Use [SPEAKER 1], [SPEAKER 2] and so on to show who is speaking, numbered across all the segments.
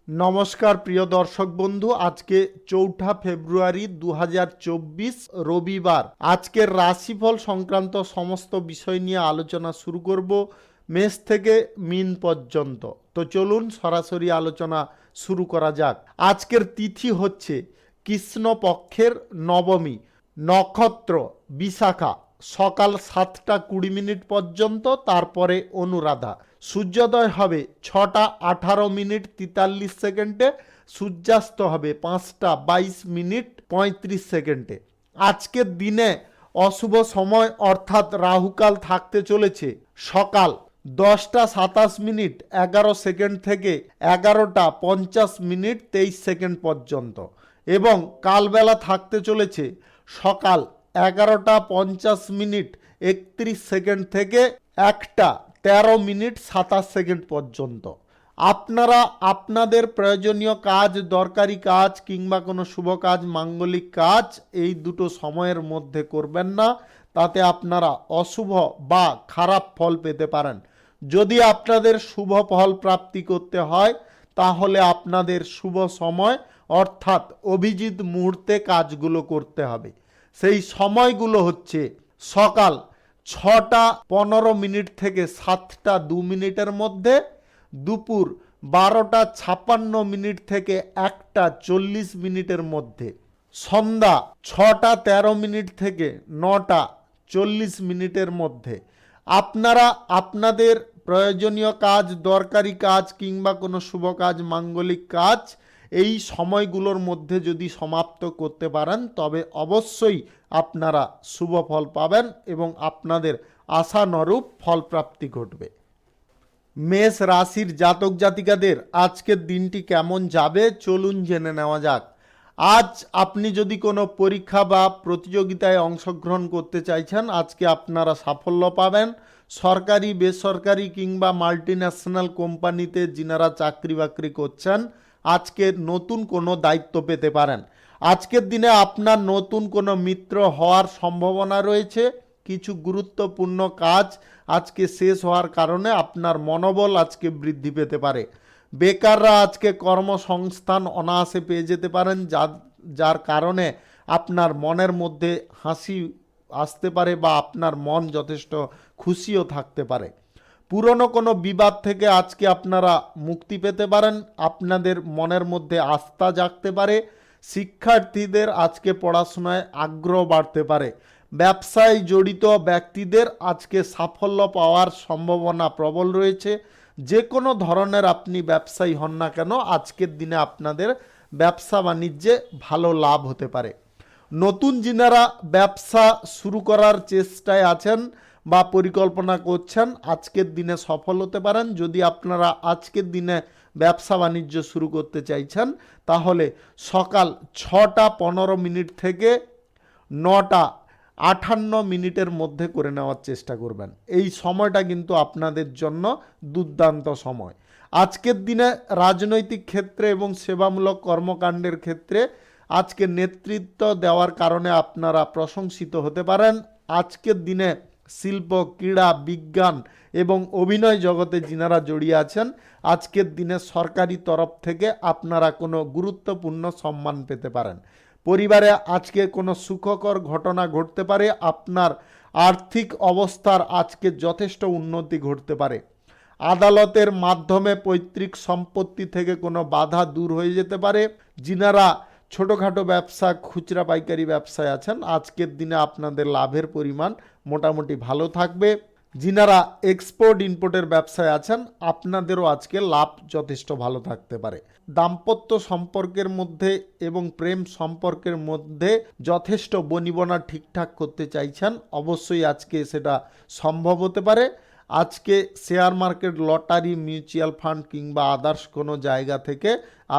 [SPEAKER 1] নমস্কার প্রিয় দর্শক বন্ধু, আজকে 4 ফেব্রুয়ারি 2024 রবিবার। আজকের রাশিফল সংক্রান্ত সমস্ত বিষয় নিয়ে আলোচনা শুরু করব মেষ থেকে মীন পর্যন্ত। তো চলুন সরাসরি আলোচনা শুরু করা যাক। আজকের তিথি হচ্ছে কৃষ্ণপক্ষের নবমী, নক্ষত্র বিশাখা, সকাল 7টা 20 পর্যন্ত, তারপরে অনুরাধা। সূর্যোদয় হবে 6টা 18 43, সূর্যাস্ত হবে 5টা 22 35। আজকের দিনে অশুভ সময় অর্থাৎ রাহুকাল থাকতে চলেছে সকাল 10টা 27 11 থেকে 11টা 50 23 পর্যন্ত, এবং কালবেলা থাকতে চলেছে সকাল 11টা 50 থেকে 1টা 13 পর্যন্ত। আপনারা আপনাদের প্রয়োজনীয় কাজ, দরকারি কাজ কিংবা কোনো শুভ কাজ, মাঙ্গলিক কাজ এই দুটো সময়ের মধ্যে করবেন না, তাতে আপনারা অশুভ বা খারাপ ফল পেতে পারেন। যদি আপনাদের শুভ ফল প্রাপ্তি করতে হয় তাহলে আপনাদের শুভ সময় অর্থাৎ অভিজিৎ মুহূর্তে কাজগুলো করতে হবে। সেই সময়গুলো হচ্ছে সকাল 6টা 15 থেকে 7টা 2 মধ্যে, দুপুর 12টা 56 থেকে 1টা 40 মধ্যে, সন্ধ্যা 6টা 13 থেকে 9টা 40 মধ্যে। আপনারা আপনাদের প্রয়োজনীয় কাজ, দরকারি কাজ কিংবা কোনো শুভ কাজ, মাঙ্গলিক কাজ এই সময়গুলোর মধ্যে যদি সমাপ্ত করতে পারেন তবে অবশ্যই আপনারা শুভ ফল পাবেন এবং আপনাদের আশানুরূপ ফলপ্রাপ্তি ঘটবে। মেষ রাশির জাতক জাতিকাদের আজকের দিনটি কেমন যাবে চলুন জেনে নেওয়া যাক। আজ আপনি যদি কোনো পরীক্ষা বা প্রতিযোগিতায় অংশগ্রহণ করতে চাইছেন, আজকে আপনারা সাফল্য পাবেন। সরকারি, বেসরকারি কিংবা মাল্টিন্যাশনাল কোম্পানিতে যিনারা চাকরি বাকরি করছেন আজকে নতুন কোনো দায়িত্ব পেতে পারেন। আজকের দিনে আপনার নতুন কোনো মিত্র হওয়ার সম্ভাবনা রয়েছে। কিছু গুরুত্বপূর্ণ কাজ আজকে শেষ হওয়ার কারণে আপনার মনোবল আজকে বৃদ্ধি পেতে পারে। বেকাররা আজকে কর্মসংস্থান অনায়াসে পেয়ে যেতে পারেন, যার কারণে আপনার মনের মধ্যে হাসি আসতে পারে বা আপনার মন যথেষ্ট খুশিও থাকতে পারে। পুরনো কোনো বিবাদ থেকে আজকে আপনারা মুক্তি পেতে পারেন, আপনাদের মনের মধ্যে আস্থা জাগতে পারে। শিক্ষার্থীদের আজকে পড়াশোনায় আগ্রহ বাড়তে পারে। ব্যবসায় জড়িত ব্যক্তিদের আজকে সাফল্য পাওয়ার সম্ভাবনা প্রবল রয়েছে। যে কোনো ধরনের আপনি ব্যবসায়ী হন না কেন, আজকের দিনে আপনাদের ব্যবসা বাণিজ্যে ভালো লাভ হতে পারে। নতুন যিনারা ব্যবসা শুরু করার চেষ্টায় আছেন বা পরিকল্পনা করছেন, আজকের দিনে সফল হতে পারেন। যদি আপনারা আজকের দিনে ব্যবসা বাণিজ্য শুরু করতে চাইছেন তাহলে সকাল 6টা 15 থেকে 9টা 58 মধ্যে করে নেওয়ার চেষ্টা করবেন। এই সময়টা কিন্তু আপনাদের জন্য দুর্দান্ত সময়। আজকের দিনে রাজনৈতিক ক্ষেত্রে এবং সেবামূলক কর্মকাণ্ডের ক্ষেত্রে আজকে নেতৃত্ব দেওয়ার কারণে আপনারা প্রশংসিত হতে পারেন। আজকের দিনে শিল্প, ক্রীড়া, বিজ্ঞান এবং অভিনয় জগতে যিনারা জড়িয়ে আছেন আজকের দিনে সরকারি তরফ থেকে আপনারা কোনো গুরুত্বপূর্ণ সম্মান পেতে পারেন। পরিবারে আজকে কোনো সুখকর ঘটনা ঘটতে পারে। আপনার আর্থিক অবস্থার আজকে যথেষ্ট উন্নতি ঘটতে পারে। আদালতের মাধ্যমে পৈতৃক সম্পত্তি থেকে কোনো বাধা দূর হয়ে যেতে পারে। যিনারা ছোটোখাটো ব্যবসা, খুচরা পাইকারি ব্যবসায় আছেন আজকের দিনে আপনাদের লাভের পরিমাণ মোটামুটি ভালো থাকবে। যিনারা এক্সপোর্ট ইম্পোর্টের ব্যবসায় আছেন আপনাদেরও আজকে লাভ যথেষ্ট ভালো থাকতে পারে। দাম্পত্য সম্পর্কের মধ্যে এবং প্রেম সম্পর্কের মধ্যে যথেষ্ট বনিবনা ঠিকঠাক করতে চাইছেন, অবশ্যই আজকে সেটা সম্ভব হতে পারে। আজকে share market, lottery, mutual fund কিংবা আদার্স কোনো জায়গা থেকে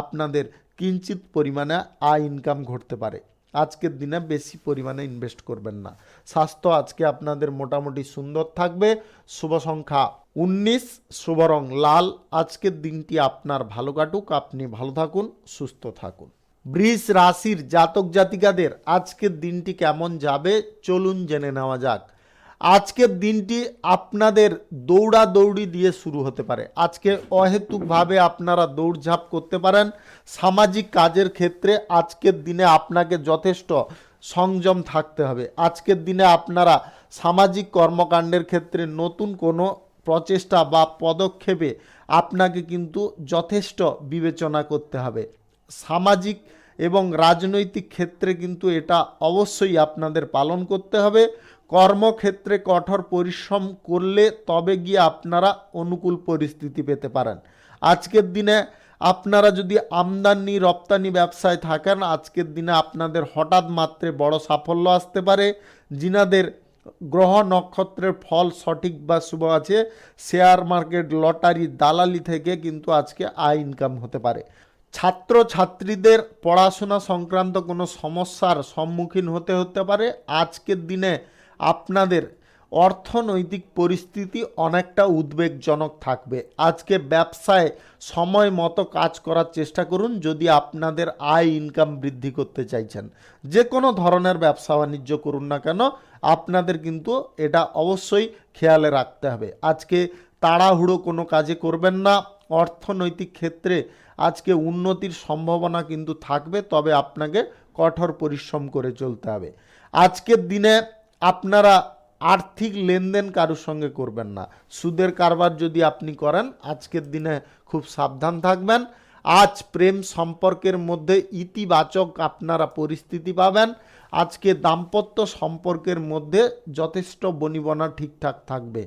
[SPEAKER 1] আপনাদের কিঞ্চিত পরিমাণে আয় ইনকাম ঘটতে পারে। আজকের দিনে বেশি পরিমাণে ইনভেস্ট করবেন না। স্বাস্থ্য আজকে আপনাদের মোটামুটি সুন্দর থাকবে। শুভ সংখ্যা 19, শুভ রং লাল। আজকের দিনটি আপনার ভালো কাটুক, আপনি ভালো থাকুন, সুস্থ থাকুন। বৃষ রাশির জাতক জাতিকাদের আজকের দিনটি কেমন যাবে চলুন জেনে নেওয়া যাক। আজকের দিনটি আপনাদের দৌড়াদৌড়ি দিয়ে শুরু হতে পারে। আজকে অহেতুকভাবে আপনারা দৌড়ঝাঁপ করতে পারেন। সামাজিক কাজের ক্ষেত্রে আজকের দিনে আপনাকে যথেষ্ট সংযম থাকতে হবে। আজকের দিনে আপনারা সামাজিক কর্মকাণ্ডের ক্ষেত্রে নতুন কোনো প্রচেষ্টা বা পদক্ষেপে আপনাকে কিন্তু যথেষ্ট বিবেচনা করতে হবে। সামাজিক এবং রাজনৈতিক ক্ষেত্রে কিন্তু এটা অবশ্যই আপনাদের পালন করতে হবে। কর্মক্ষেত্রে কঠোর পরিশ্রম করলে তবে গিয়ে আপনারা অনুকূল পরিস্থিতি পেতে পারেন। আজকের দিনে আপনারা যদি আমদানি রপ্তানি ব্যবসায় থাকেন, আজকের দিনে আপনাদের হঠাৎ মাত্রে বড় সাফল্য আসতে পারে। যিনাদের গ্রহ নক্ষত্রের ফল সঠিক বা শুভ আছে, শেয়ার মার্কেট, লটারি, দালালি থেকে কিন্তু আজকে আয় ইনকাম হতে পারে। ছাত্র ছাত্রীদের পড়াশোনা সংক্রান্ত কোনো সমস্যার সম্মুখীন হতে পারে। আজকের দিনে আপনাদের অর্থনৈতিক পরিস্থিতি অনেকটা উদ্বেগজনক থাকবে। আজকে ব্যবসায় সময় মতো কাজ করার চেষ্টা করুন যদি আপনাদের আয় ইনকাম বৃদ্ধি করতে চাইছেন। যে কোনো ধরনের ব্যবসা বাণিজ্য করুন না কেন, আপনাদের কিন্তু এটা অবশ্যই খেয়ালে রাখতে হবে। আজকে তাড়াহুড়ো কোনো কাজে করবেন না। অর্থনৈতিক ক্ষেত্রে আজকে উন্নতির সম্ভাবনা কিন্তু থাকবে, তবে আপনাকে কঠোর পরিশ্রম করে চলতে হবে। আজকের দিনে আপনারা আর্থিক লেনদেন কারোর সঙ্গে করবেন না। সুদের কারবার যদি আপনি করেন, আজকের দিনে খুব সাবধান থাকবেন। আজ প্রেম সম্পর্কের মধ্যে ইতিবাচক আপনারা পরিস্থিতি পাবেন। আজকে দাম্পত্য সম্পর্কের মধ্যে যথেষ্ট বনিবনা ঠিকঠাক থাকবে।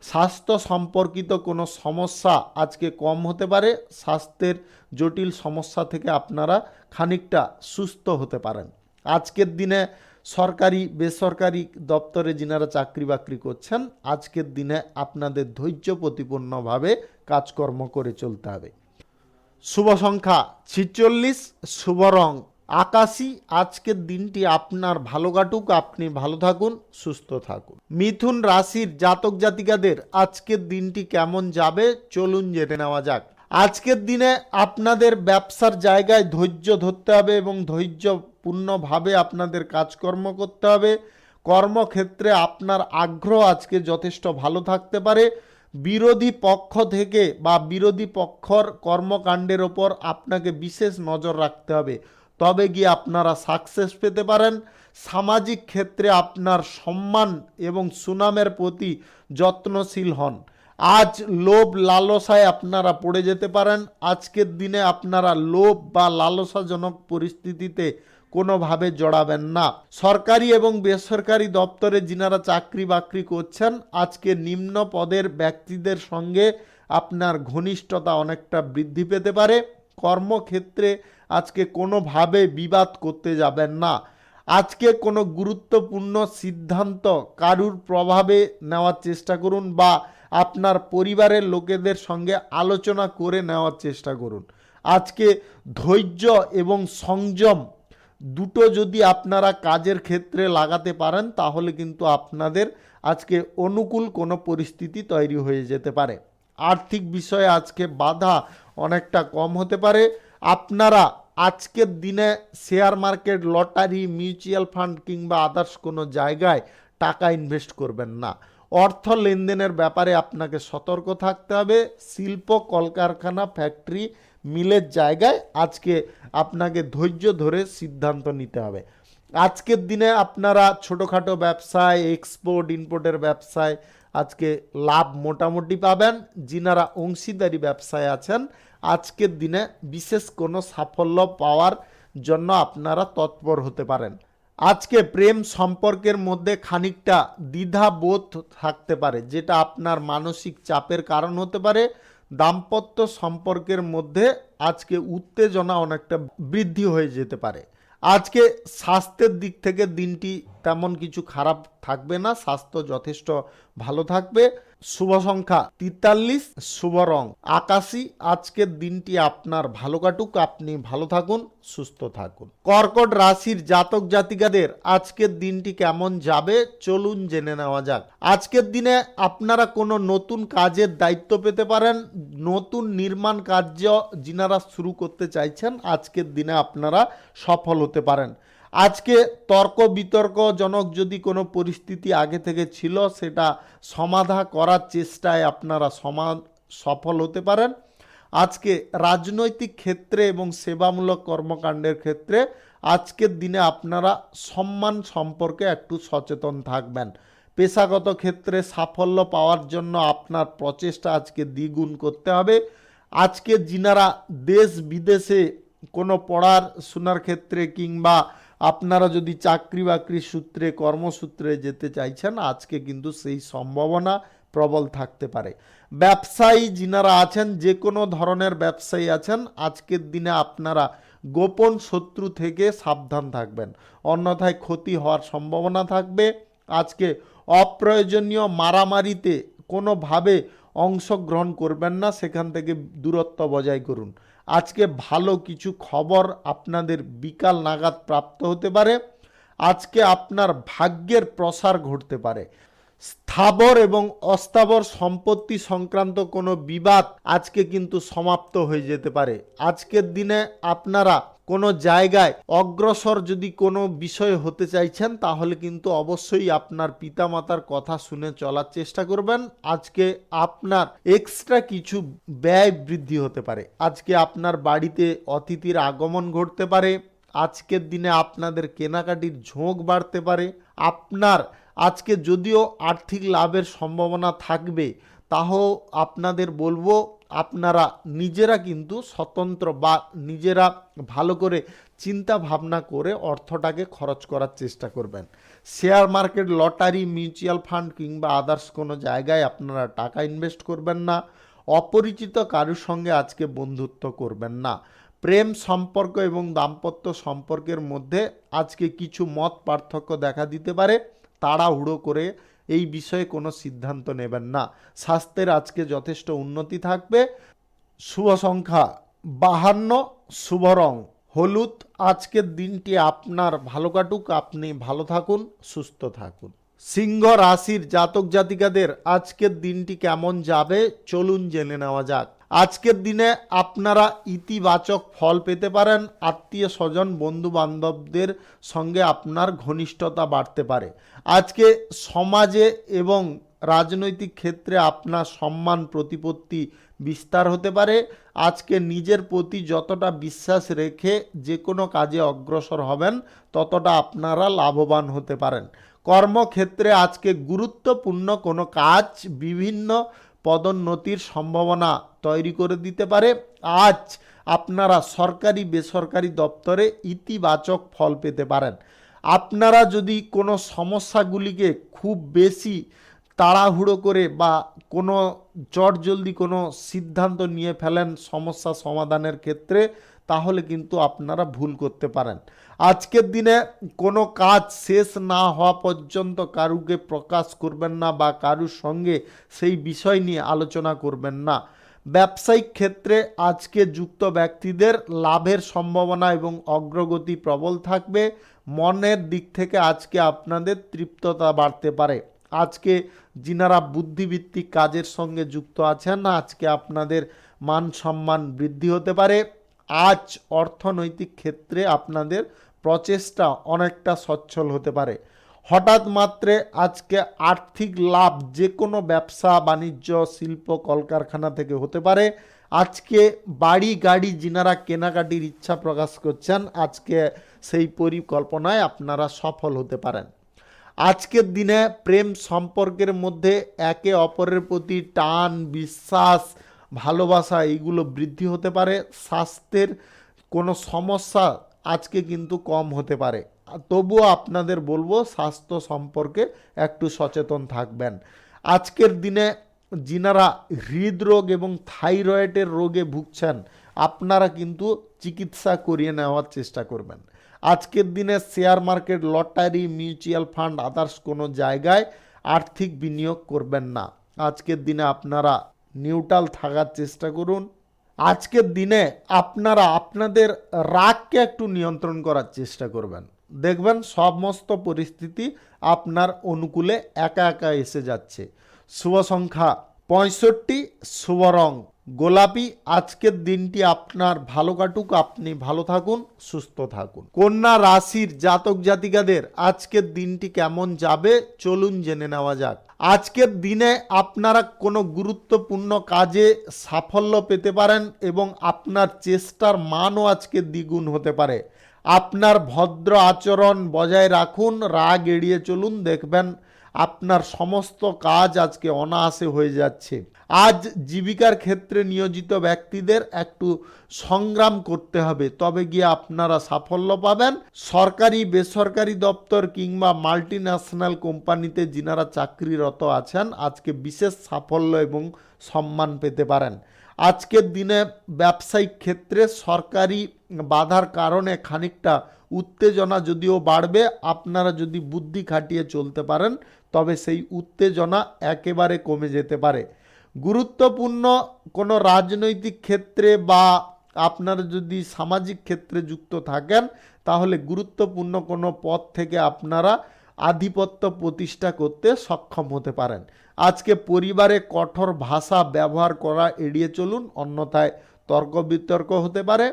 [SPEAKER 1] স্বাস্থ্য সম্পর্কিত কোনো সমস্যা আজকে কম হতে পারে। স্বাস্থ্যের জটিল সমস্যা থেকে আপনারা খানিকটা সুস্থ হতে পারেন। আজকের দিনে সরকারি বেসরকারি দপ্তরে যিনারা চাকরি বাকরি করছেন, আজকের দিনে আপনাদের ধৈর্য প্রতিপন্নভাবে কাজকর্ম করে চলতে হবে। শুভ সংখ্যা 46, শুভ রং আকাশী। আজকের দিনটি আপনার ভালো কাটুক, আপনি ভালো থাকুন, সুস্থ থাকুন। মিথুন রাশির জাতক জাতিকাদের আজকের দিনটি কেমন যাবে চলুন জেনে নেওয়া যাক। আজকের দিনে আপনাদের ব্যবসার জায়গায় ধৈর্য ধরতে হবে এবং ধৈর্যপূর্ণভাবে আপনাদের কাজকর্ম করতে হবে। কর্মক্ষেত্রে আপনার আগ্রহ আজকে যথেষ্ট ভালো থাকতে পারে। বিরোধী পক্ষ থেকে বা বিরোধী পক্ষর কর্মকাণ্ডের ওপর আপনাকে বিশেষ নজর রাখতে হবে, তবে গিয়ে আপনারা সাকসেস পেতে পারেন। সামাজিক ক্ষেত্রে আপনার সম্মান এবং সুনামের প্রতি যত্নশীল হন। আজ লোভ লালসায় আপনারা পড়ে যেতে পারেন। আজকের দিনে আপনারা লোভ বা লালসাজনক পরিস্থিতিতে কোনোভাবে জড়াবেন না। সরকারি এবং বেসরকারি দপ্তরে যিনারা চাকরি বাকরি করছেন, আজকে নিম্ন পদের ব্যক্তিদের সঙ্গে আপনার ঘনিষ্ঠতা অনেকটা বৃদ্ধি পেতে পারে। কর্মক্ষেত্রে আজকে কোনোভাবে বিবাদ করতে যাবেন না। আজকে কোনো গুরুত্বপূর্ণ সিদ্ধান্ত কারুর প্রভাবে নেওয়ার চেষ্টা করুন বা আপনার পরিবারের লোকেদের সঙ্গে আলোচনা করে নেওয়ার চেষ্টা করুন। আজকে ধৈর্য এবং সংযম দুটো যদি আপনারা কাজের ক্ষেত্রে লাগাতে পারেন, তাহলে কিন্তু আপনাদের আজকে অনুকূল কোনো পরিস্থিতি তৈরি হয়ে যেতে পারে। আর্থিক বিষয়ে আজকে বাধা অনেকটা কম হতে পারে। আপনারা আজকের দিনে share market, lottery, mutual fund কিংবা আদার্স কোনো জায়গায় টাকা ইনভেস্ট করবেন না। অর্থ লেনদেনের ব্যাপারে আপনাকে সতর্ক থাকতে হবে। শিল্প, কলকারখানা, ফ্যাক্টরি, মিলের জায়গায় আজকে আপনাকে ধৈর্য ধরে সিদ্ধান্ত নিতে হবে। আজকের দিনে আপনারা ছোটোখাটো ব্যবসায়, এক্সপোর্ট ইম্পোর্টের ব্যবসায় আজকে লাভ মোটামুটি পাবেন। যিনারা অংশীদারি ব্যবসায় আছেন, আজকের দিনে বিশেষ কোনো সাফল্য পাওয়ার জন্য আপনারা তৎপর হতে পারেন। আজকে প্রেম সম্পর্কের মধ্যে খানিকটা দ্বিধাবোধ থাকতে পারে, যেটা আপনার মানসিক চাপের কারণ হতে পারে। দাম্পত্য সম্পর্কের মধ্যে আজকে উত্তেজনা অনেকটা বৃদ্ধি হয়ে যেতে পারে। আজকে স্বাস্থ্যের দিক থেকে দিনটি তেমন কিছু খারাপ থাকবে না, স্বাস্থ্য যথেষ্ট ভালো থাকবে। শুভ সংখ্যা 43, শুভ রং আকাশী। আজকের দিনটি আপনার ভালো কাটুক, আপনি ভালো থাকুন, সুস্থ থাকুন। কর্কট রাশির জাতক জাতিকাদের আজকের দিনটি কেমন যাবে চলুন জেনে নেওয়া যাক। আজকের দিনে আপনারা কোনো নতুন কাজের দায়িত্ব পেতে পারেন। নতুন নির্মাণ কার্য যিনারা শুরু করতে চাইছেন, আজকের দিনে আপনারা সফল হতে পারেন। আজকে তর্ক বিতর্কজনক যদি কোনো পরিস্থিতি আগে থেকে ছিল সেটা সমাধা করার চেষ্টায় আপনারা সফল হতে পারেন। আজকে রাজনৈতিক ক্ষেত্রে এবং সেবামূলক কর্মকাণ্ডের ক্ষেত্রে আজকের দিনে আপনারা সম্মান সম্পর্কে একটু সচেতন থাকবেন। পেশাগত ক্ষেত্রে সাফল্য পাওয়ার জন্য আপনার প্রচেষ্টা আজকে দ্বিগুণ করতে হবে। আজকে যিনারা দেশ বিদেশে কোনো পড়াশোনার ক্ষেত্রে কিংবা আপনারা যদি চাকরি বাকরি সূত্রে কর্মসূত্রে যেতে চাইছেন, আজকে কিন্তু সেই সম্ভাবনা প্রবল থাকতে পারে। ব্যবসায়ী যিনারা আছেন, যে কোনো ধরনের ব্যবসায়ী আছেন, আজকের দিনে আপনারা গোপন শত্রু থেকে সাবধান থাকবেন, অন্যথায় ক্ষতি হওয়ার সম্ভাবনা থাকবে। আজকে অপ্রয়োজনীয় মারামারিতে কোনোভাবে অংশগ্রহণ করবেন না, সেখান থেকে দূরত্ব বজায় করুন। আজকে ভালো কিছু খবর আপনাদের বিকাল নাগাদ প্রাপ্ত হতে পারে। আজকে আপনার ভাগ্যের প্রসার ঘটতে পারে। স্থাবর এবং অস্থাবর সম্পত্তি সংক্রান্ত কোনো বিবাদ আজকে কিন্তু সমাপ্ত হয়ে যেতে পারে। আজকের দিনে আপনারা কোনো জায়গায় অগ্রসর যদি কোনো বিষয় হতে চাইছেন, তাহলে কিন্তু অবশ্যই আপনার পিতামাতার কথা শুনে চলার চেষ্টা করবেন। আজকে আপনার এক্সট্রা কিছু ব্যয় বৃদ্ধি হতে পারে। আজকে আপনার বাড়িতে অতিথির আগমন ঘটতে পারে। আজকের দিনে আপনাদের কেনাকাটির ঝোঁক বাড়তে পারে। আপনার আজকে যদিও আর্থিক লাভের সম্ভাবনা থাকবে, তাও আপনাদের বলবো আপনারা নিজেরা কিন্তু স্বতন্ত্র বা নিজেরা ভালো করে চিন্তা ভাবনা করে অর্থটাকে খরচ করার চেষ্টা করবেন। Share market, lottery, mutual fund কিংবা আদার্স কোনো জায়গায় আপনারা টাকা ইনভেস্ট করবেন না। অপরিচিত কারোর সঙ্গে আজকে বন্ধুত্ব করবেন না। প্রেম সম্পর্ক এবং দাম্পত্য সম্পর্কের মধ্যে আজকে কিছু মত পার্থক্য দেখা দিতে পারে। তাড়াহুড়ো করে এই বিষয়ে কোনো সিদ্ধান্ত নেবেন না। স্বাস্থ্যের আজকে যথেষ্ট উন্নতি থাকবে। শুভ সংখ্যা 52, শুভ রং হলুদ। আজকের দিনটি আপনার ভালো কাটুক, আপনি ভালো থাকুন, সুস্থ থাকুন। সিংহ রাশির জাতক জাতিকাদের আজকের দিনটি কেমন যাবে চলুন জেনে নেওয়া যাক। আজকের দিনে আপনারা ইতিবাচক ফল পেতে পারেন। আত্মীয় স্বজন বন্ধু বান্ধবদের সঙ্গে আপনার ঘনিষ্ঠতা বাড়তে পারে। আজকে সমাজে এবং রাজনৈতিক ক্ষেত্রে আপনার সম্মান প্রতিপত্তি বিস্তার হতে পারে। আজকে নিজের প্রতি যতটা বিশ্বাস রেখে যে কোনো কাজে অগ্রসর হবেন, ততটা আপনারা লাভবান হতে পারেন। কর্মক্ষেত্রে আজকে গুরুত্বপূর্ণ কোনো কাজ বিভিন্ন পদোন্নতির সম্ভাবনা তৈরি করে দিতে পারে। আজ আপনারা সরকারি বেসরকারি দপ্তরে ইতিবাচক ফল পেতে পারেন। আপনারা যদি কোনো সমস্যাগুলিকে খুব বেশি তাড়াহুড়ো করে বা কোনো চটজলদি কোনো সিদ্ধান্ত নিয়ে ফেলেন সমস্যা সমাধানের ক্ষেত্রে, তাহলে কিন্তু আপনারা ভুল করতে পারেন। আজকের দিনে কোনো কাজ শেষ না হওয়া পর্যন্ত কারুকে প্রকাশ করবেন না বা কারুর সঙ্গে সেই বিষয় নিয়ে আলোচনা করবেন না। ব্যবসায়িক ক্ষেত্রে আজকে যুক্ত ব্যক্তিদের লাভের সম্ভাবনা এবং অগ্রগতি প্রবল থাকবে। মনের দিক থেকে আজকে আপনাদের তৃপ্ততা বাড়তে পারে। আজকে যিনারা বুদ্ধিভিত্তিক কাজের সঙ্গে যুক্ত আছেন, আজকে আপনাদের মান সম্মান বৃদ্ধি হতে পারে। আজ অর্থনৈতিক ক্ষেত্রে আপনাদের প্রচেষ্টা অনেকটা সচ্ছল হতে পারে। হঠাৎ মাত্রে আজকে আর্থিক লাভ যে কোনো ব্যবসা বাণিজ্য শিল্প কলকারখানা থেকে হতে পারে। আজকে বাড়ি গাড়ি যিনারা কেনাকাটির ইচ্ছা প্রকাশ করছেন, আজকে সেই পরিকল্পনায় আপনারা সফল হতে পারেন। আজকের দিনে প্রেম সম্পর্কের মধ্যে একে অপরের প্রতি টান, বিশ্বাস, ভালোবাসা এইগুলো বৃদ্ধি হতে পারে। স্বাস্থ্যের কোনো সমস্যা আজকে কিন্তু কম হতে পারে। তবুও আপনাদের বলবো স্বাস্থ্য সম্পর্কে একটু সচেতন থাকবেন। আজকের দিনে যিনারা হৃদরোগ এবং থাইরয়েডের রোগে ভুগছেন, আপনারা কিন্তু চিকিৎসা করিয়ে নেওয়ার চেষ্টা করবেন। আজকের দিনে share market, lottery, mutual fund others কোনো জায়গায় আর্থিক বিনিয়োগ করবেন না। আজকের দিনে আপনারা নিউট্রাল থাকার চেষ্টা করুন। আজকের দিনে আপনারা আপনাদের রাগকে একটু নিয়ন্ত্রণ করার চেষ্টা করবেন। দেখবেন সমস্ত পরিস্থিতি আপনার অনুকূলে একা একা এসে যাচ্ছে। শুভ সংখ্যা 65, শুভ রং গোলাপি, আজকের দিনটি আপনার ভালো কাটুক, আপনি ভালো থাকুন, সুস্থ থাকুন। কন্যা রাশির জাতক জাতিকাদের আজকের দিনটি কেমন যাবে চলুন জেনে নেওয়া যাক। আজকের দিনে আপনারা কোনো গুরুত্বপূর্ণ কাজে সাফল্য পেতে পারেন এবং আপনার চেষ্টার মানও আজকে দ্বিগুণ হতে পারে। আপনার ভদ্র আচরণ বজায় রাখুন, রাগ এড়িয়ে চলুন, দেখবেন আপনার সমস্ত কাজ আজকে অনায়াসে হয়ে যাচ্ছে। আজ জীবিকার ক্ষেত্রে নিয়োজিত ব্যক্তিদের একটু সংগ্রাম করতে হবে, তবে গিয়ে আপনারা সাফল্য পাবেন। সরকারি বেসরকারি দপ্তর কিংবা মাল্টি ন্যাশনাল কোম্পানিতে যিনারা চাকরিরত আছেন আজকে বিশেষ সাফল্য এবং সম্মান পেতে পারেন। আজকের দিনে ব্যবসায়িক ক্ষেত্রে সরকারি বাধার কারণে খানিকটা উত্তেজনা যদিও বাড়বে, আপনারা যদি বুদ্ধি খাটিয়ে চলতে পারেন তবে সেই উত্তেজনা একেবারে কমে যেতে পারে। গুরুত্বপূর্ণ কোনো রাজনৈতিক ক্ষেত্রে বা আপনারা যদি সামাজিক ক্ষেত্রে যুক্ত থাকেন তাহলে গুরুত্বপূর্ণ কোনো পদ থেকে আপনারা আধিপত্য প্রতিষ্ঠা করতে সক্ষম হতে পারেন। আজকে পরিবারে কঠোর ভাষা ব্যবহার করা এড়িয়ে চলুন, অন্যথায় তর্ক বিতর্ক হতে পারে।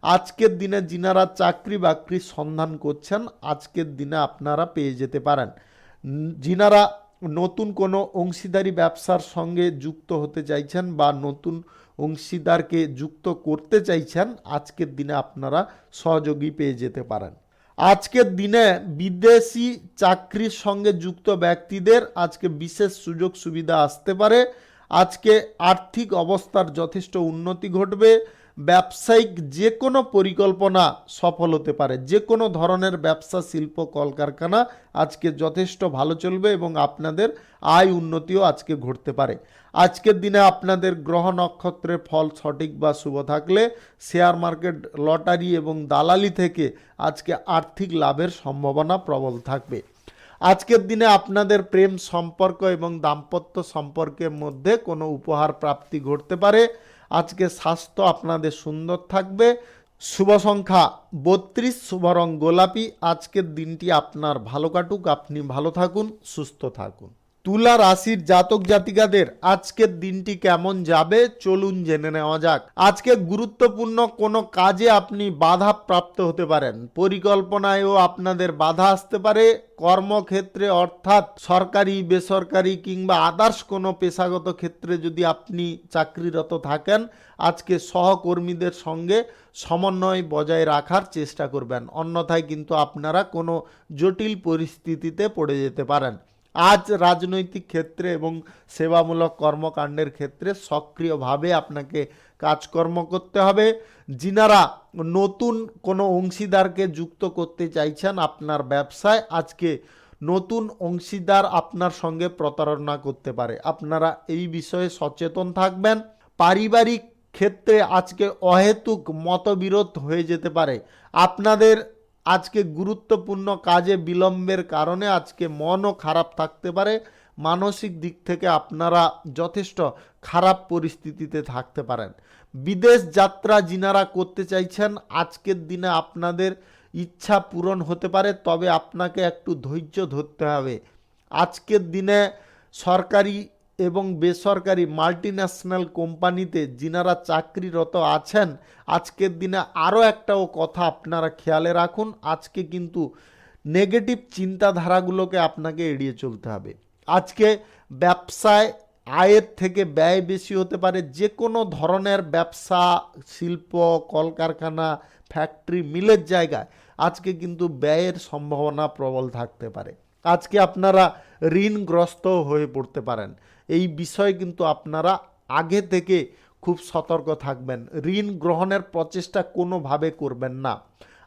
[SPEAKER 1] আজকের দিনে যিনারা চাকরি বাকরির সন্ধান করছেন আজকের দিনে আপনারা পেয়ে যেতে পারেন। যিনারা নতুন কোনো অংশীদারি ব্যবসার সঙ্গে যুক্ত হতে চাইছেন বা নতুন অংশীদারকে যুক্ত করতে চাইছেন আজকের দিনে আপনারা সহযোগী পেয়ে যেতে পারেন। আজকের দিনে বিদেশি চাকরির সঙ্গে যুক্ত ব্যক্তিদের আজকে বিশেষ সুযোগ সুবিধা আসতে পারে। আজকে আর্থিক অবস্থার যথেষ্ট উন্নতি ঘটবে। ব্যবসায়িক যে কোনো পরিকল্পনা সফল হতে পারে। যে কোনো ধরনের ব্যবসা, শিল্প, কলকারখানা আজকে যথেষ্ট ভালো চলবে এবং আপনাদের আয় উন্নতিও আজকে ঘটতে পারে। আজকের দিনে আপনাদের গ্রহ নক্ষত্রের ফল সঠিক বা শুভ থাকলে শেয়ার মার্কেট, লটারি এবং দালালি থেকে আজকে আর্থিক লাভের সম্ভাবনা প্রবল থাকবে। আজকের দিনে আপনাদের প্রেম সম্পর্ক এবং দাম্পত্য সম্পর্কের মধ্যে কোনো উপহার প্রাপ্তি ঘটতে পারে। আজকে স্বাস্থ্য আপনাদের সুন্দর থাকবে। শুভ সংখ্যা 32, শুভ রং গোলাপি। আজকের দিনটি আপনার ভালো কাটুক, আপনি ভালো থাকুন, সুস্থ থাকুন। তুলা রাশির জাতক জাতিকাদের আজকের দিনটি কেমন যাবে চলুন জেনে নেওয়া যাক। আজকে গুরুত্বপূর্ণ কোনো কাজে আপনি বাধা প্রাপ্ত হতে পারেন। পরিকল্পনায়ও আপনাদের বাধা আসতে পারে। কর্মক্ষেত্রে অর্থাৎ সরকারি বেসরকারি কিংবা আদার্স কোনো পেশাগত ক্ষেত্রে যদি আপনি চাকরিরত থাকেন আজকে সহকর্মীদের সঙ্গে সমন্বয় বজায় রাখার চেষ্টা করবেন, অন্যথায় কিন্তু আপনারা কোনো জটিল পরিস্থিতিতে পড়ে যেতে পারেন। আজ রাজনৈতিক ক্ষেত্রে এবং সেবামূলক কর্মকাণ্ডের ক্ষেত্রে সক্রিয়ভাবে আপনাকে কাজকর্ম করতে হবে। যিনারা নতুন কোনো অংশীদারকে যুক্ত করতে চাইছেন আপনার ব্যবসায় আজকে নতুন অংশীদার আপনার সঙ্গে প্রতারণা করতে পারে, আপনারা এই বিষয়ে সচেতন থাকবেন। পারিবারিক ক্ষেত্রে আজকে অহেতুক মতবিরোধ হয়ে যেতে পারে। আপনাদের আজকে গুরুত্বপূর্ণ কাজে বিলম্বের কারণে আজকে মনও খারাপ থাকতে পারে। মানসিক দিক থেকে আপনারা যথেষ্ট খারাপ পরিস্থিতিতে থাকতে পারেন। বিদেশ যাত্রা যিনারা করতে চাইছেন আজকের দিনে আপনাদের ইচ্ছা পূরণ হতে পারে, তবে আপনাকে একটু ধৈর্য ধরতে হবে। আজকের দিনে সরকারি এবং বেসরকারি মাল্টিন্যাশনাল কোম্পানিতে যিনারা চাকরিরত আছেন আজকের দিনে আরও একটাও কথা আপনারা খেয়ালে রাখুন, আজকে কিন্তু নেগেটিভ চিন্তাধারাগুলোকে আপনাকে এড়িয়ে চলতে হবে। আজকে ব্যবসায় আয়ের থেকে ব্যয় বেশি হতে পারে। যে কোনো ধরনের ব্যবসা, শিল্প, কলকারখানা, ফ্যাক্টরি, মিলের জায়গায় আজকে কিন্তু ব্যয়ের সম্ভাবনা প্রবল থাকতে পারে। আজকে আপনারা ঋণগ্রস্ত হয়ে পড়তে পারেন। এই বিষয়ে কিন্তু আপনারা আগে থেকে খুব সতর্ক থাকবেন। ঋণ গ্রহণের প্রচেষ্টা কোনোভাবে করবেন না।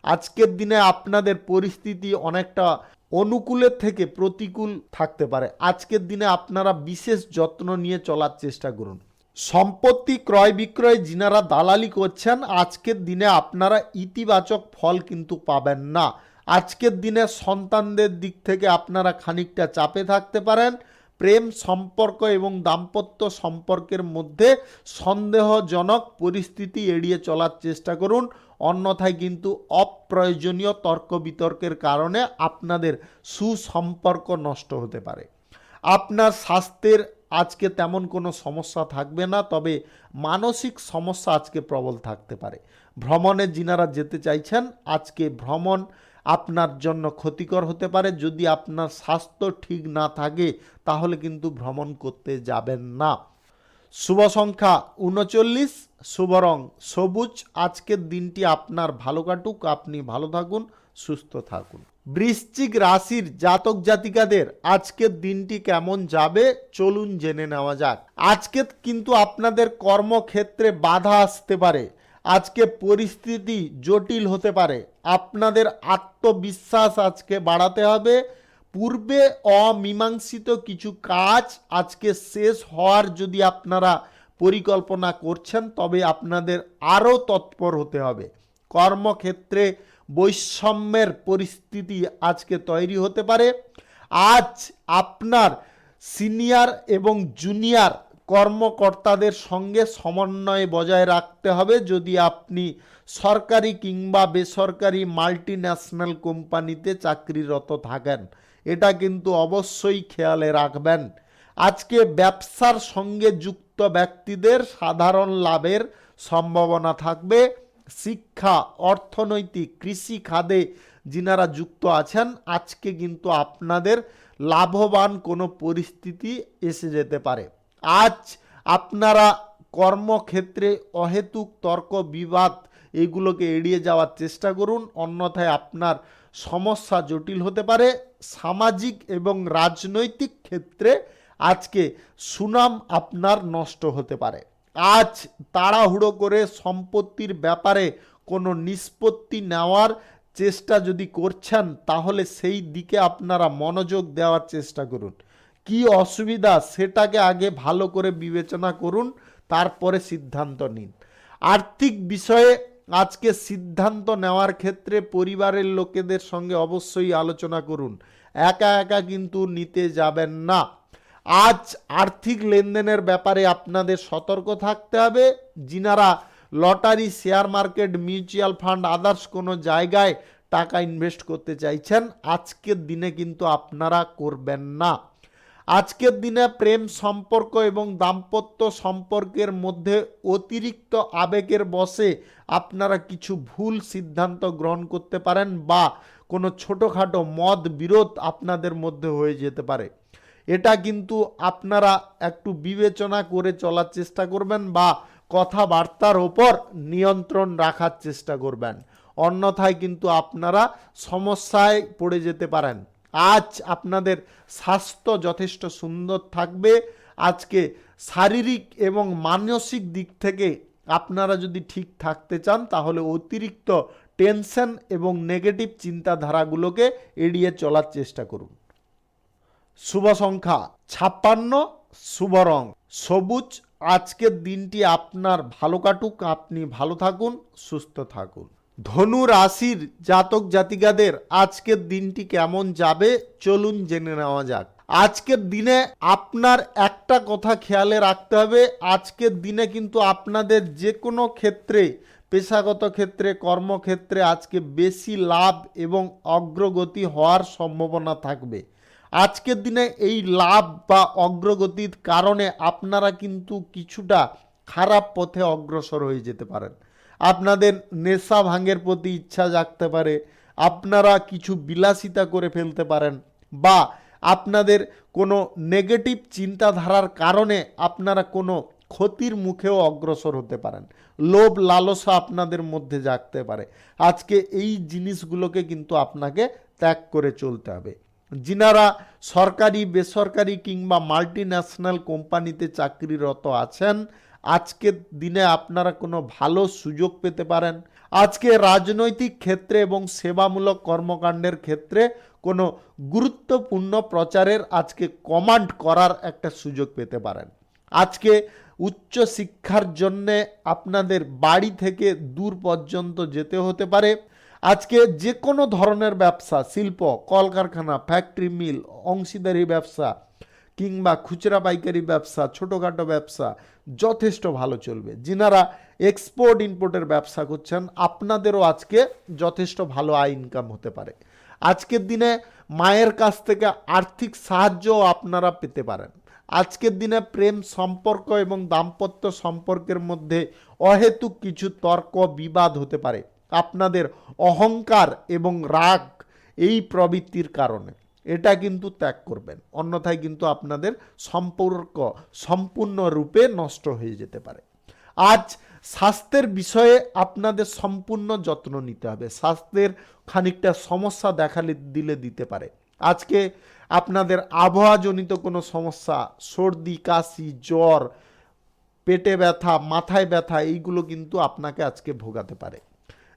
[SPEAKER 1] আজকের দিনে আপনাদের পরিস্থিতি অনেকটা অনুকূলের থেকে প্রতিকূল থাকতে পারে। আজকের দিনে আপনারা বিশেষ যত্ন নিয়ে চলার চেষ্টা করুন। সম্পত্তি ক্রয় বিক্রয় যিনারা দালালি করছেন আজকের দিনে আপনারা ইতিবাচক ফল কিন্তু পাবেন না। আজকের দিনে সন্তানদের দিক থেকে আপনারা খানিকটা চাপে থাকতে পারেন। প্রেম সম্পর্ক এবং দাম্পত্য সম্পর্কের মধ্যে সন্দেহজনক পরিস্থিতি এড়িয়ে চলার চেষ্টা করুন, অন্যথায় কিন্তু অপ্রয়োজনীয় তর্ক বিতর্কের কারণে আপনাদের সুসম্পর্ক নষ্ট হতে পারে। আপনার স্বাস্থ্যের আজকে তেমন কোনো সমস্যা থাকবে না, তবে মানসিক সমস্যা আজকে প্রবল থাকতে পারে। ভ্রমণে যিনারা যেতে চাইছেন, আজকে ভ্রমণ আপনার জন্য ক্ষতিকর হতে পারে। যদি আপনার স্বাস্থ্য ঠিক না থাকে তাহলে কিন্তু ভ্রমণ করতে যাবেন না। শুভ সংখ্যা 39, শুভ রং সবুজ। আজকের দিনটি আপনার ভালো কাটুক, আপনি ভালো থাকুন, সুস্থ থাকুন। বৃশ্চিক রাশির জাতক জাতিকাদের আজকের দিনটি কেমন যাবে চলুন জেনে নেওয়া যাক। আজকে কিন্তু আপনাদের কর্মক্ষেত্রে বাধা আসতে পারে, আজকে পরিস্থিতি জটিল হতে পারে। আপনাদের আত্মবিশ্বাস আজকে বাড়াতে হবে। পূর্বে অমীমাংসিত কিছু কাজ আজকে শেষ হওয়ার যদি আপনারা পরিকল্পনা করছেন, তবে আপনাদের আরও তৎপর হতে হবে। কর্মক্ষেত্রে বৈষম্যের পরিস্থিতি আজকে তৈরি হতে পারে। আজ আপনার সিনিয়র এবং জুনিয়র কর্মকর্তাদের সঙ্গে সমন্বয় বজায় রাখতে হবে। যদি আপনি সরকারি কিংবা বেসরকারি মাল্টিন্যাশনাল কোম্পানিতে চাকরিরত থাকেন, এটা কিন্তু অবশ্যই খেয়ালে রাখবেন। আজকে ব্যবসার সঙ্গে যুক্ত ব্যক্তিদের সাধারণ লাভের সম্ভাবনা থাকবে। শিক্ষা, অর্থনৈতিক, কৃষি খাতে যিনারা যুক্ত আছেন, আজকে কিন্তু আপনাদের লাভবান কোনো পরিস্থিতি এসে যেতে পারে। আজ আপনারা কর্মক্ষেত্রে অহেতুক তর্ক বিবাদ এগুলোকে এড়িয়ে যাওয়ার চেষ্টা করুন, অন্যথায় আপনার সমস্যা জটিল হতে পারে। সামাজিক এবং রাজনৈতিক ক্ষেত্রে আজকে সুনাম আপনার নষ্ট হতে পারে। আজ তাড়াহুড়ো করে সম্পত্তির ব্যাপারে কোনো নিষ্পত্তি নেওয়ার চেষ্টা যদি করছেন, তাহলে সেই দিকে আপনারা মনোযোগ দেওয়ার চেষ্টা করুন। কি অসুবিধা সেটাকে আগে ভালো করে বিবেচনা করুন, তারপরে সিদ্ধান্ত নিন। আর্থিক বিষয়ে আজকে সিদ্ধান্ত নেওয়ার ক্ষেত্রে পরিবারের লোকেদের সঙ্গে অবশ্যই আলোচনা করুন, একা একা কিন্তু নিতে যাবেন না। আজ আর্থিক লেনদেনের ব্যাপারে আপনাদের সতর্ক থাকতে হবে। যিনারা lottery, share market, mutual fund, others কোনো জায়গায় টাকা ইনভেস্ট করতে চাইছেন, আজকের দিনে কিন্তু আপনারা করবেন না। আজকের দিনে প্রেম সম্পর্ক এবং দাম্পত্য সম্পর্কের মধ্যে অতিরিক্ত আবেগের বশে আপনারা কিছু ভুল সিদ্ধান্ত গ্রহণ করতে পারেন, বা কোনো ছোটোখাটো মত বিরোধ আপনাদের মধ্যে হয়ে যেতে পারে। এটা কিন্তু আপনারা একটু বিবেচনা করে চলার চেষ্টা করবেন, বা কথাবার্তার ওপর নিয়ন্ত্রণ রাখার চেষ্টা করবেন, অন্যথায় কিন্তু আপনারা সমস্যায় পড়ে যেতে পারেন। আজ আপনাদের স্বাস্থ্য যথেষ্ট সুন্দর থাকবে। আজকে শারীরিক এবং মানসিক দিক থেকে আপনারা যদি ঠিক থাকতে চান, তাহলে অতিরিক্ত টেনশন এবং নেগেটিভ চিন্তাধারাগুলোকে এড়িয়ে চলার চেষ্টা করুন। শুভ সংখ্যা 56, শুভ রং সবুজ। আজকের দিনটি আপনার ভালো কাটুক, আপনি ভালো থাকুন, সুস্থ থাকুন। ধনু রাশির জাতক জাতিকাদের আজকের দিনটি কেমন যাবে চলুন জেনে নেওয়া যাক। আজকের দিনে আপনার একটা কথা খেয়ালে রাখতে হবে, আজকের দিনে কিন্তু আপনাদের যে কোনো ক্ষেত্রে, পেশাগত ক্ষেত্রে, কর্মক্ষেত্রে আজকে বেশি লাভ এবং অগ্রগতি হওয়ার সম্ভাবনা থাকবে। আজকের দিনে এই লাভ বা অগ্রগতির কারণে আপনারা কিন্তু কিছুটা খারাপ পথে অগ্রসর হয়ে যেতে পারেন। আপনাদের নেশা ভাঙের প্রতি ইচ্ছা জাগতে পারে, আপনারা কিছু বিলাসিতা করে ফেলতে পারেন, বা আপনাদের কোনো নেগেটিভ চিন্তাধারার কারণে আপনারা কোনো ক্ষতির মুখেও অগ্রসর হতে পারেন। লোভ লালসা আপনাদের মধ্যে জাগতে পারে। আজকে এই জিনিসগুলোকে কিন্তু আপনাকে ত্যাগ করে চলতে হবে। যিনারা সরকারি, বেসরকারি কিংবা মাল্টিন্যাশনাল কোম্পানিতে চাকরিরত আছেন, আজকের দিনে আপনারা কোনো ভালো সুযোগ পেতে পারেন। আজকে রাজনৈতিক ক্ষেত্রে এবং সেবামূলক কর্মকাণ্ডের ক্ষেত্রে কোনো গুরুত্বপূর্ণ প্রচারের আজকে কমান্ড করার একটা সুযোগ পেতে পারেন। আজকে উচ্চ শিক্ষার জন্যে আপনাদের বাড়ি থেকে দূর পর্যন্ত যেতে হতে পারে। আজকে যে কোনো ধরনের ব্যবসা, শিল্প, কলকারখানা, ফ্যাক্টরি, মিল, অংশীদারি ব্যবসা কিংবা খুচরা পাইকারি ব্যবসা, ছোটোখাটো ব্যবসা যথেষ্ট ভালো চলবে। যিনারা এক্সপোর্ট ইম্পোর্টের ব্যবসা করছেন, আপনাদেরও আজকে যথেষ্ট ভালো আয় ইনকাম হতে পারে। আজকের দিনে মায়ের কাছ থেকে আর্থিক সাহায্যও আপনারা পেতে পারেন। আজকের দিনে প্রেম সম্পর্ক এবং দাম্পত্য সম্পর্কের মধ্যে অহেতুক কিছু তর্ক বিবাদ হতে পারে আপনাদের অহংকার এবং রাগ এই প্রবৃত্তির কারণে। এটা কিন্তু ত্যাগ করবেন, অন্যথায় কিন্তু আপনাদের সম্পর্ক সম্পূর্ণরূপে নষ্ট হয়ে যেতে পারে। আজ স্বাস্থ্যের বিষয়ে আপনাদের সম্পূর্ণ যত্ন নিতে হবে। স্বাস্থ্যের খানিকটা সমস্যা দেখা দিলে দিতে পারে। আজকে আপনাদের আবহাওয়াজনিত কোনো সমস্যা, সর্দি কাশি জ্বর, পেটে ব্যথা, মাথায় ব্যথা, এইগুলো কিন্তু আপনাকে আজকে ভোগাতে পারে।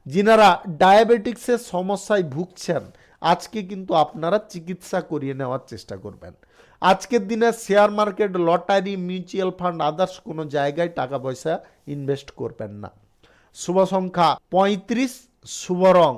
[SPEAKER 1] যিনারা ডায়াবেটিক্সের সমস্যায় ভুগছেন আজকে কিন্তু আপনারা চিকিৎসা করিয়ে নেওয়ার চেষ্টা করবেন। আজকের দিনে share market, lottery, mutual fund, others কোনো জায়গায় টাকা পয়সা ইনভেস্ট করবেন না। শুভ সংখ্যা 35, শুভ রং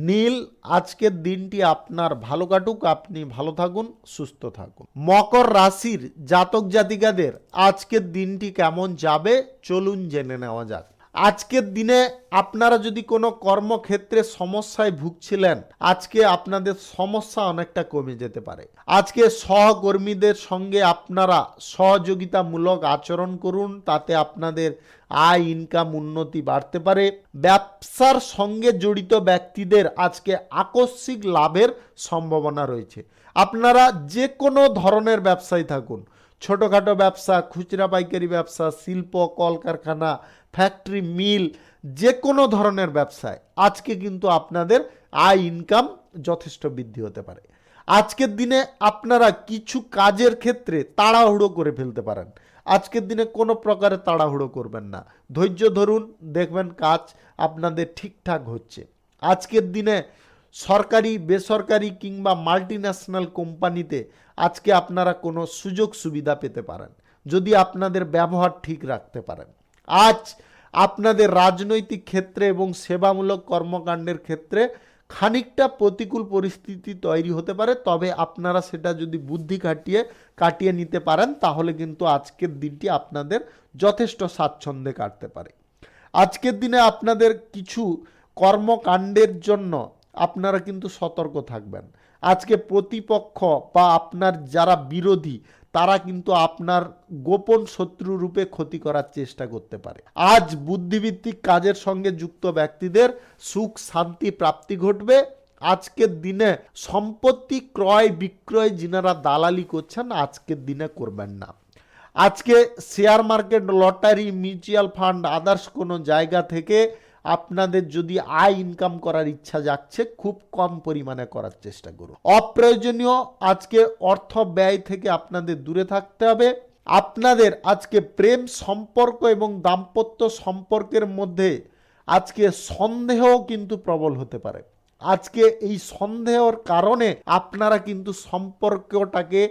[SPEAKER 1] নীল। আজকের দিনটি আপনার ভালো কাটুক, আপনি ভালো থাকুন, সুস্থ থাকুন। মকর রাশির জাতক জাতিকাদের আজকের দিনটি কেমন যাবে চলুন জেনে নেওয়া যাক। আজকের দিনে আপনারা যদি কোনো কর্মক্ষেত্রে সমস্যায় ভুগছিলেন আজকে আপনাদের সমস্যা অনেকটা কমে যেতে পারে। আজকে সহকর্মীদের সঙ্গে আপনারা সহযোগিতামূলক আচরণ করুন, তাতে আপনাদের আয় ইনকাম উন্নতি বাড়তে পারে। ব্যবসার সঙ্গে জড়িত ব্যক্তিদের আজকে আকস্মিক লাভের সম্ভাবনা রয়েছে। আপনারা যে কোনো ধরনের ব্যবসায় থাকুন, ছোটোখাটো ব্যবসা, খুচরা পাইকারি ব্যবসা, শিল্প কলকারখানা, ফ্যাক্টরি, মিল, যে কোনো ধরনের ব্যবসায় আজকে কিন্তু আপনাদের আয় ইনকাম যথেষ্ট বৃদ্ধি হতে পারে। আজকের দিনে আপনারা কিছু কাজের ক্ষেত্রে তাড়াহুড়ো করে ফেলতে পারেন। আজকের দিনে কোনো প্রকারে তাড়াহুড়ো করবেন না, ধৈর্য ধরুন, দেখবেন কাজ আপনাদের ঠিকঠাক হচ্ছে। আজকের দিনে সরকারি, বেসরকারি কিংবা মাল্টিন্যাশনাল কোম্পানিতে আজকে আপনারা কোনো সুযোগ সুবিধা পেতে পারেন যদি আপনাদের ব্যবহার ঠিক রাখতে পারেন। আজ আপনাদের রাজনৈতিক ক্ষেত্রে এবং সেবামূলক কর্মকাণ্ডের ক্ষেত্রে খানিকটা প্রতিকূল পরিস্থিতি তৈরি হতে পারে, তবে আপনারা সেটা যদি বুদ্ধি কাটিয়ে নিতে পারেন তাহলে কিন্তু আজকের দিনটি আপনাদের যথেষ্ট স্বাচ্ছন্দ্যে কাটতে পারে। আজকের দিনে আপনাদের কিছু কর্মকাণ্ডের জন্য আপনারা কিন্তু সতর্ক থাকবেন। আজকে প্রতিপক্ষ বা আপনার যারা বিরোধী তারা কিন্তু আপনার গোপন শত্রু রূপে ক্ষতি করার চেষ্টা করতে পারে। আজ বুদ্ধিভিত্তিক কাজের সঙ্গে যুক্ত ব্যক্তিদের সুখ শান্তি প্রাপ্তি ঘটবে। আজকের দিনে সম্পত্তি ক্রয় বিক্রয় যিনারা দালালি করছেন আজকের দিনে করবেন না। আজকে share market, lottery, mutual fund, others কোনো জায়গা থেকে আপনাদের যদি আয় ইনকাম করার ইচ্ছা জাগছে খুব কম পরিমাণে করার চেষ্টা করুন। অপ্রয়োজনীয় আজকে অর্থ ব্যয় থেকে আপনাদের দূরে থাকতে হবে। আপনাদের আজকে প্রেম সম্পর্ক এবং দাম্পত্য সম্পর্কের মধ্যে আজকে সন্দেহ কিন্তু প্রবল হতে পারে। আজকে এই সন্দেহের কারণে আপনারা কিন্তু সম্পর্কটাকে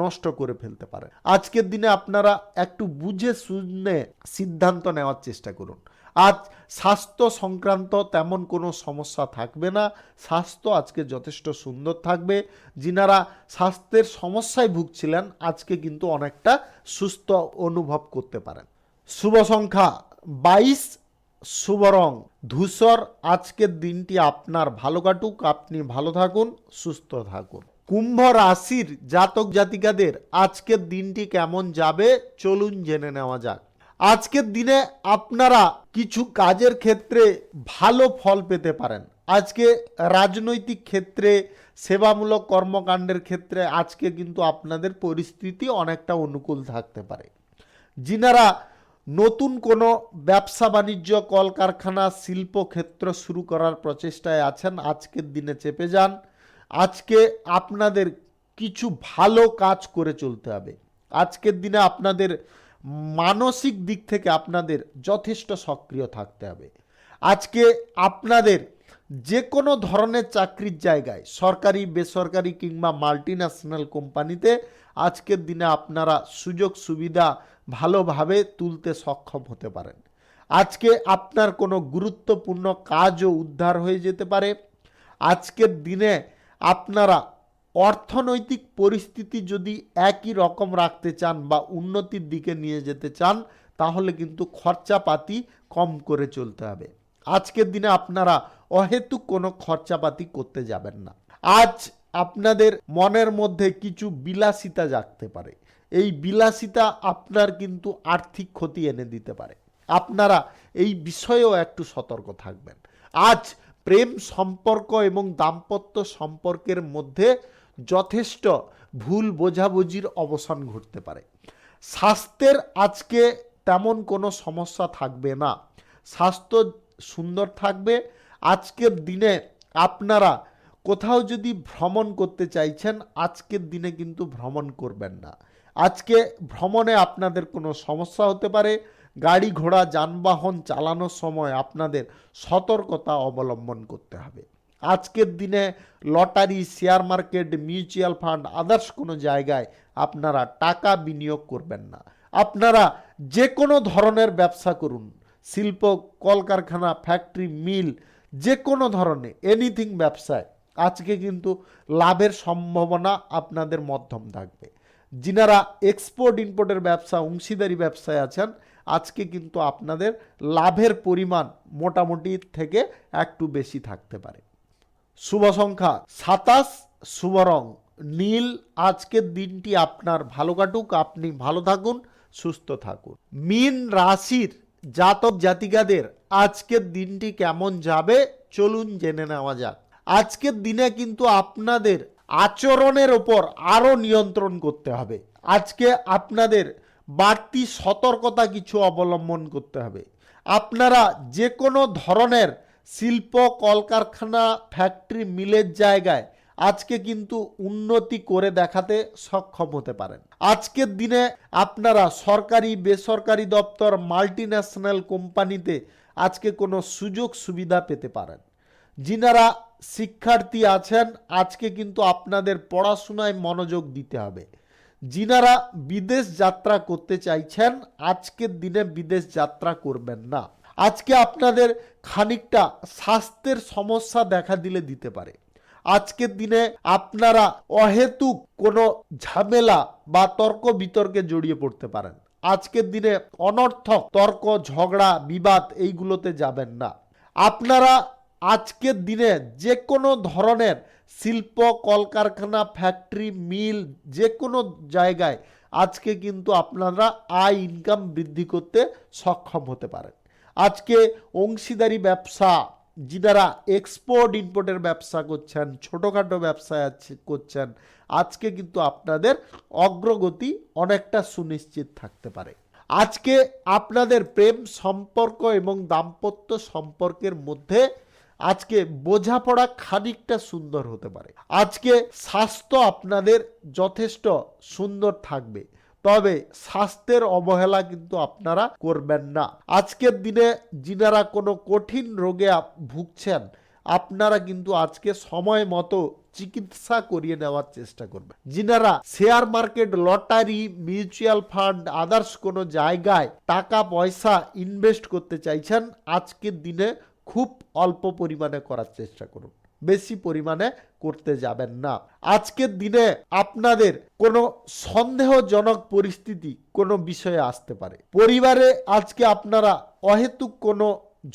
[SPEAKER 1] নষ্ট করে ফেলতে পারেন। আজকের দিনে আপনারা একটু বুঝে শুনে সিদ্ধান্ত নেওয়ার চেষ্টা করুন। আজ স্বাস্থ্য সংক্রান্ত তেমন কোনো সমস্যা থাকবে না, স্বাস্থ্য আজকে যথেষ্ট সুন্দর থাকবে। যিনারা স্বাস্থ্যের সমস্যায় ভুগছিলেন আজকে কিন্তু অনেকটা সুস্থ অনুভব করতে পারেন। শুভ সংখ্যা 22, শুভ রং ধূসর। আজকের দিনটি আপনার ভালো কাটুক, আপনি ভালো থাকুন, সুস্থ থাকুন। কুম্ভ রাশির জাতক জাতিকাদের আজকের দিনটি কেমন যাবে চলুন জেনে নেওয়া যাক। আজকের দিনে আপনারা কিছু কাজের ক্ষেত্রে ভালো ফল পেতে পারেন। আজকে রাজনৈতিক ক্ষেত্রে, সেবামূলক কর্মকাণ্ডের ক্ষেত্রে আজকে কিন্তু আপনাদের পরিস্থিতি অনেকটা অনুকূল থাকতে পারে। যিনারা নতুন কোনো ব্যবসা বাণিজ্য, কলকারখানা, শিল্পক্ষেত্র শুরু করার প্রচেষ্টায় আছেন আজকের দিনে চেপে যান। আজকে আপনাদের কিছু ভালো কাজ করে চলতে হবে। আজকের দিনে আপনাদের মানসিক দিক থেকে আপনাদের যথেষ্ট সক্রিয় থাকতে হবে। আজকে আপনাদের যে কোনো ধরনের চাকরির জায়গায়, সরকারি, বেসরকারি কিংবা মাল্টিন্যাশনাল কোম্পানিতে আজকের দিনে আপনারা সুযোগ সুবিধা ভালোভাবে তুলতে সক্ষম হতে পারেন। আজকে আপনার কোনো গুরুত্বপূর্ণ কাজও উদ্ধার হয়ে যেতে পারে। আজকের দিনে আপনারা অর্থনৈতিক পরিস্থিতি যদি একই রকম রাখতে চান বা উন্নতির দিকে নিয়ে যেতে চান তাহলে কিন্তু খরচাপাতি কম করে চলতে হবে। আজকের দিনে আপনারা অহেতুক কোনো খরচাপাতি করতে যাবেন না। আজ আপনাদের মনের মধ্যে কিছু বিলাসিতা জাগতে পারে এই বিলাসিতা আপনার কিন্তু আর্থিক ক্ষতি এনে দিতে পারে। আপনারা এই বিষয়েও একটু সতর্ক থাকবেন। আজ প্রেম সম্পর্ক এবং দাম্পত্য সম্পর্কের মধ্যে যথেষ্ট ভুল বোঝাবুঝির অবসান ঘটতে পারে। স্বাস্থ্যের আজকে তেমন কোনো সমস্যা থাকবে না, স্বাস্থ্য সুন্দর থাকবে। আজকের দিনে আপনারা কোথাও যদি ভ্রমণ করতে চাইছেন, আজকের দিনে কিন্তু ভ্রমণ করবেন না। আজকে ভ্রমণে আপনাদের কোনো সমস্যা হতে পারে। গাড়ি ঘোড়া যানবাহন চালানোর সময় আপনাদের সতর্কতা অবলম্বন করতে হবে। আজকের দিনে lottery, share market, mutual fund, others কোনো জায়গায় আপনারা টাকা বিনিয়োগ করবেন না। আপনারা যে কোনো ধরনের ব্যবসা করুন, শিল্প, কলকারখানা, ফ্যাক্টরি, মিল, যে কোনো ধরনের এনিথিং ব্যবসায় আজকে কিন্তু লাভের সম্ভাবনা আপনাদের মধ্যম থাকবে। যিনারা এক্সপোর্ট ইম্পোর্টের ব্যবসা, অংশীদারি ব্যবসায় আছেন, আজকে কিন্তু আপনাদের লাভের পরিমাণ মোটামুটি থেকে একটু বেশি থাকতে পারে। শুভ সংখ্যা 27, শুভ রং নীল। আজকের দিনটি আপনার ভালো কাটুক, আপনি ভালো থাকুন, সুস্থ থাকুন। মীন রাশির জাতক জাতিকাদের আজকের দিনটি কেমন যাবে চলুন জেনে নেওয়া যাক। আজকের দিনে কিন্তু আপনাদের আচরণের ওপর আরও নিয়ন্ত্রণ করতে হবে। আজকে আপনাদের বাড়তি সতর্কতা কিছু অবলম্বন করতে হবে। আপনারা যে কোনো ধরনের শিল্প, কলকারখানা, ফ্যাক্টরি, মিলের জায়গায় আজকে কিন্তু উন্নতি করে দেখাতে সক্ষম হতে পারেন। আজকের দিনে আপনারা সরকারি, বেসরকারি দপ্তর, মাল্টিন্যাশনাল কোম্পানিতে আজকে কোনো সুযোগ সুবিধা পেতে পারেন। যিনারা শিক্ষার্থী আছেন, আজকে কিন্তু আপনাদের পড়াশোনায় মনোযোগ দিতে হবে। যিনারা বিদেশ যাত্রা করতে চাইছেন, আজকের দিনে বিদেশ যাত্রা করবেন না। আজকে আপনাদের খানিকটা স্বাস্থ্যের সমস্যা দেখা দিতে পারে। আজকের দিনে আপনারা অহেতুক কোনো ঝামেলা বা তর্ক বিতর্কে জড়িয়ে পড়তে পারেন। আজকের দিনে অনর্থক তর্ক, ঝগড়া, বিবাদ এইগুলোতে যাবেন না। আপনারা আজকের দিনে যে কোনো ধরনের শিল্প, কলকারখানা, ফ্যাক্টরি, মিল, যে কোনো জায়গায় আজকে কিন্তু আপনারা আয় ইনকাম বৃদ্ধি করতে সক্ষম হতে পারেন। আজকে অংশীদারি ব্যবসা, যিনারা এক্সপোর্ট ইম্পোর্টের ব্যবসা করছেন, ছোটোখাটো ব্যবসা করছেন, আজকে কিন্তু আপনাদের অগ্রগতি অনেকটা সুনিশ্চিত থাকতে পারে। আজকে আপনাদের প্রেম সম্পর্ক এবং দাম্পত্য সম্পর্কের মধ্যে আজকে বোঝাপড়া খানিকটা সুন্দর হতে পারে। আজকে স্বাস্থ্য আপনাদের যথেষ্ট সুন্দর থাকবে, তবে স্বাস্থ্যের অবহেলা কিন্তু আপনারা করবেন না। আজকের দিনে যিনারা কোনো কঠিন রোগে ভুগছেন, আপনারা কিন্তু আজকে সময় মতো চিকিৎসা করিয়ে নেওয়ার চেষ্টা করবেন। যিনারা share market, lottery, mutual fund, others কোনো জায়গায় টাকা পয়সা ইনভেস্ট করতে চাইছেন, আজকের দিনে খুব অল্প পরিমাণে করার চেষ্টা করুন, বেশি পরিমাণে করতে যাবেন না। আজকের দিনে আপনাদের কোনো সন্দেহজনক পরিস্থিতি কোনো বিষয়ে আসতে পারে। পরিবারে আজকে আপনারা অহেতুক কোনো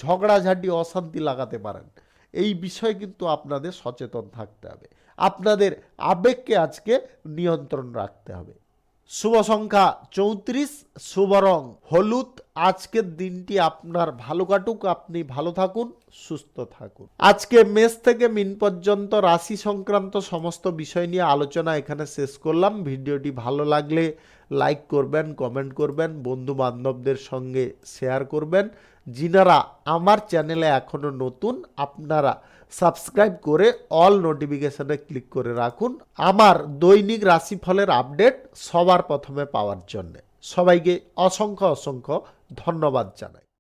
[SPEAKER 1] ঝগড়াঝাটি, অশান্তি লাগাতে পারেন। এই বিষয়ে কিন্তু আপনাদের সচেতন থাকতে হবে। আপনাদের আবেগকে আজকে নিয়ন্ত্রণ রাখতে হবে। শুভ সংখ্যা 34, শুভ রং হলুদ। আজকের দিনটি আপনার ভালো কাটুক, আপনি ভালো থাকুন, সুস্থ থাকুন। আজকে মেষ থেকে মিন পর্যন্ত রাশি সংক্রান্ত সমস্ত বিষয় নিয়ে আলোচনা এখানে শেষ করলাম। ভিডিওটি ভালো লাগলে লাইক করবেন, কমেন্ট করবেন, বন্ধু বান্ধবদের সঙ্গে শেয়ার করবেন। যিনারা আমার চ্যানেলে এখনো নতুন, আপনারা সাবস্ক্রাইব করে অল নোটিফিকেশনে ক্লিক করে রাখুন আমার দৈনিক রাশিফলের আপডেট সবার প্রথমে পাওয়ার জন্য। সবাইকে অসংখ্য অসংখ্য ধন্যবাদ জানাই।